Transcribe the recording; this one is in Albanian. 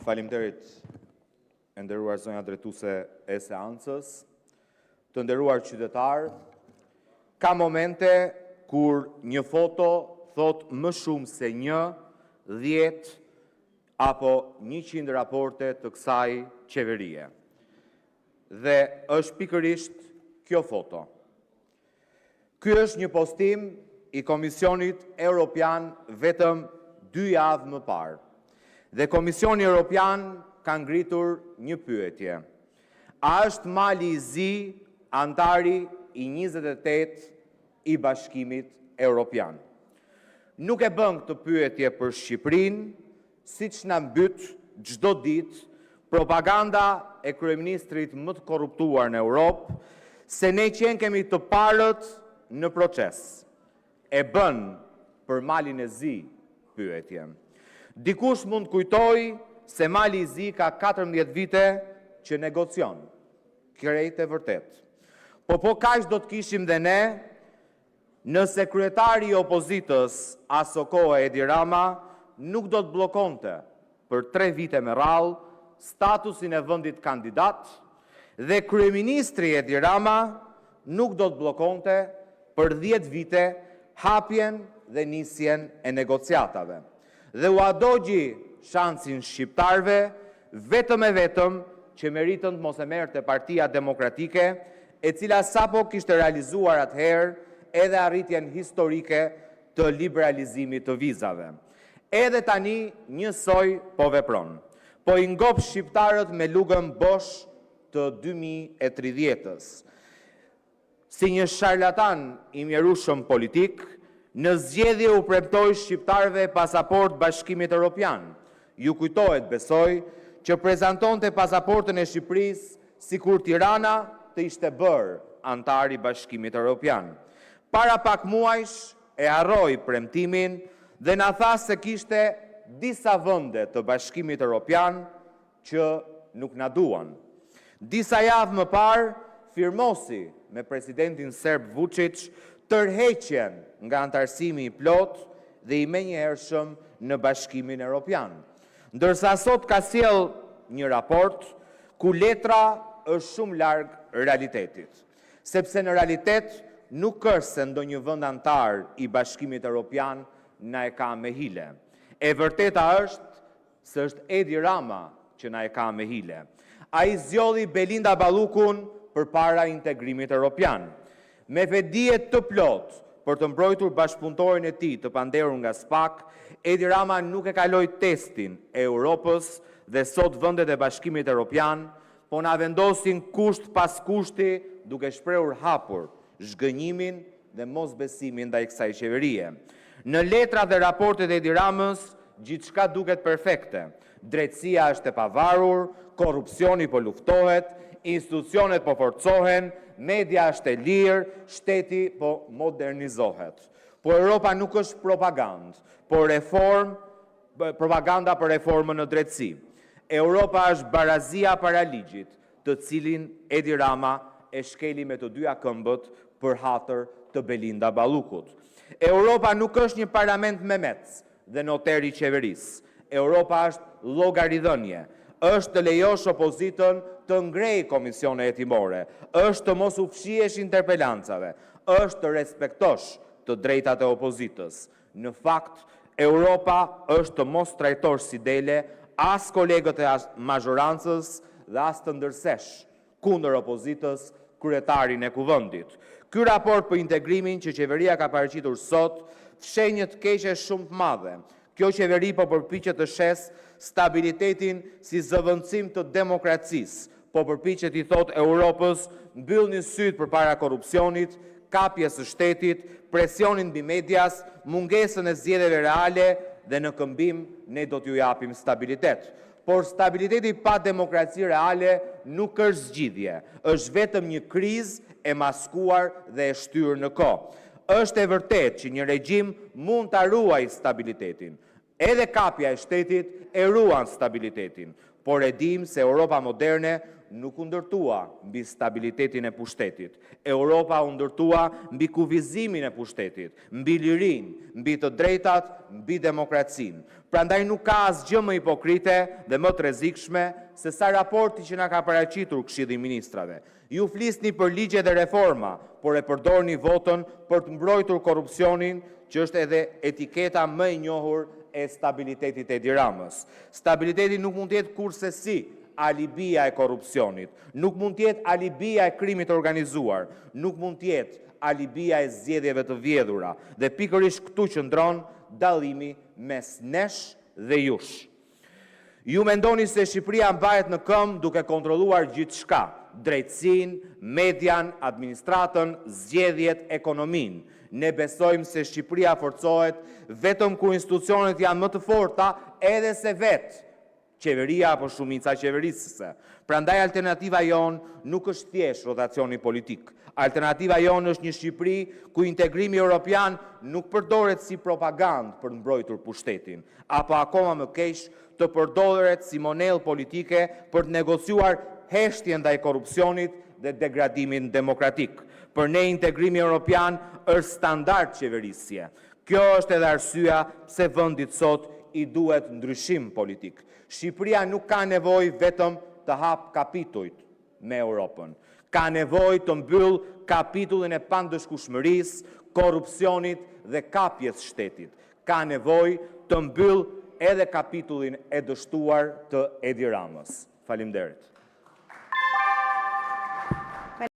Faleminderit, e nderuar zonja drejtuese e seancës, të nderuar qytetar, ka momente kur një foto thot më shumë se 1, 10 apo 100 raporte të kësaj qeverie. Dhe është pikërisht kjo foto. Ky është një postim i Komisionit Evropian vetëm 2 javë më parë. Dhe Komisioni Evropian ka ngritur një pyetje. A është Mali i Zi antari i 28 i Bashkimit Evropian? Nuk e bën këtë pyetje për Shqipërinë, siç na mbyt çdo ditë propaganda e kryeministrit më të korruptuar në Europë, se ne qenë kemi të parët në proces. E bën për Malin e Zi pyetje. Dikush mund kujtoj se Mali i Zi ka 14 vite që negocion. Krejt e vërtet. Po kaq do të kishim dhe ne, nëse kryetari i opozitës aso kohë Edi Rama nuk do të blokonte për 3 vite me radhë statusin e vendit kandidat dhe kryeministri Edi Rama nuk do të blokonte për 10 vite hapjen dhe nisjen e negociatave. Dhe u adogji shansin shqiptarve vetëm e vetëm që meritën të mos e merrte Partia Demokratike, e cila sapo kishte realizuar atëherë edhe arritjen historike të liberalizimit të vizave. Edhe tani njësoj po vepron. Po i ngop shqiptarët me lugën bosh të 2030-s. Si një sharlatan i mjerueshëm politik, në zgjedhje u premtoi shqiptarëve pasaport Bashkimit Evropian. Ju kujtohet, besoj, që prezantonte pasaportën e Shqipërisë sikur Tirana të ishte bërë antar i Bashkimit Evropian. Para pak muajsh e harroi premtimin dhe na tha se kishte disa vende të Bashkimit Evropian që nuk na duan. Disa javë më parë firmosi me presidentin serb Vučić tërheqjen nga antarësimi i plot dhe i menjëhershëm në Bashkimin Evropian. Ndërsa sot ka sjell një raport ku letra është shumë larg realitetit. Sepse në realitet nuk është se ndonjë vend antar i Bashkimit Evropian na e ka me hile. E vërteta është se është Edi Rama që na e ka me hile. Ai zgjodhi Belinda Ballukun përpara integrimit evropian. Me vedije të plot për të mbrojtur bashkëpunëtorin e tij të panderur nga SPAK, Edi Rama nuk e kaloi testin e Europës dhe sot vendet e Bashkimit Evropian po na vendosin kusht pas kushti duke shprehur hapur zhgënjimin dhe mosbesimin ndaj kësaj qeverie. Në letra dhe raportet e Edi Ramës, gjithçka duket perfekte. Drejtësia është e pavarur, korrupsioni po luftohet, institucionet po forcohen, media është e lirë, shteti po modernizohet. Po Europa nuk është propagandë, por propaganda për reformën në drejtësi. Europa është barazia para ligjit, të cilin Edi Rama e shkeli me të dyja këmbët për hatër të Belinda Ballukut. Europa nuk është një parlament Mehmet dhe noteri i qeverisë. Europa është llogaridhënie, është të lejosh opozitën të ngrej komisione hetimore, është të mos u fshihesh interpelancave, është të respektosh të drejtat e opozitës. Në fakt, Europa është të mos trajtosh si dele as kolegët e mazhorancës dhe as të ndërsesh kundër opozitës kryetarin e kuvendit. Ky raport për integrimin që qeveria ka paraqitur sot fshen një të keqe shumë të madhe. Kjo qeveri po përpiqet të shes stabilitetin si zëvendësim të demokracisë, po përpiqet i thot Europës mbyllni syt përpara korrupsionit, kapjes së shtetit, presionin mbi medias, mungesën e zgjedhjeve reale dhe në këmbim ne do t'ju japim stabilitet. Por stabiliteti pa demokraci reale nuk është zgjidhje, është vetëm një krizë e maskuar dhe e shtyrë në kohë. Është e vërtet që një regjim mund ta ruajë stabilitetin. Edhe kapja e shtetit e ruan stabilitetin, por e dim se Europa moderne nuk u ndërtua mbi stabilitetin e pushtetit. Europa u ndërtua mbi kufizimin e pushtetit, mbi lirinë, mbi të drejtat, mbi demokracinë. Prandaj nuk ka asgjë më hipokrite dhe më të rrezikshme se sa raporti që na ka paraqitur Këshilli i Ministrave. Ju flisni për ligje dhe reforma, por e përdorni votën për të mbrojtur korrupsionin, që është edhe etiketa më e njohur e stabilitetit e Edi Ramës. Stabiliteti nuk mund të jetë kurse si alibia e korrupsionit, nuk mund të jetë alibia e krimit organizuar, nuk mund të jetë alibia e zgjedhjeve të vjedhura, dhe pikërisht këtu qëndron dallimi mes nesh dhe jush. Ju mendoni se Shqipëria mbahet në këmbë duke kontrolluar gjithçka, drejtësinë, median, administratën, zgjedhjet, ekonominë. Ne besojmë se Shqipëria forcohet vetëm kur institucionet janë më të forta, edhe se vetë qeveria apo shumica qeverisëse. Prandaj alternativa jonë nuk është thjesht rotacioni politik. Alternativa jonë është një Shqipëri ku integrimi europian nuk përdoret si propagandë për mbrojtur pushtetin, apo akoma më keq të përdoret si monedhë politike për të negociuar heshtjen ndaj korrupsionit dhe degradimin demokratik. Për ne integrimi europian është standard qeverisje. Kjo është edhe arsyeja pse vendit sot i duhet ndryshim politik. Shqipëria nuk ka nevojë vetëm të hap kapitujt me Europën. Ka nevojë të mbyll kapitullin e pandëshkueshmërisë, korrupsionit dhe kapjes shtetit. Ka nevojë të mbyll edhe kapitullin e dështuar të Edi Ramës. Faleminderit.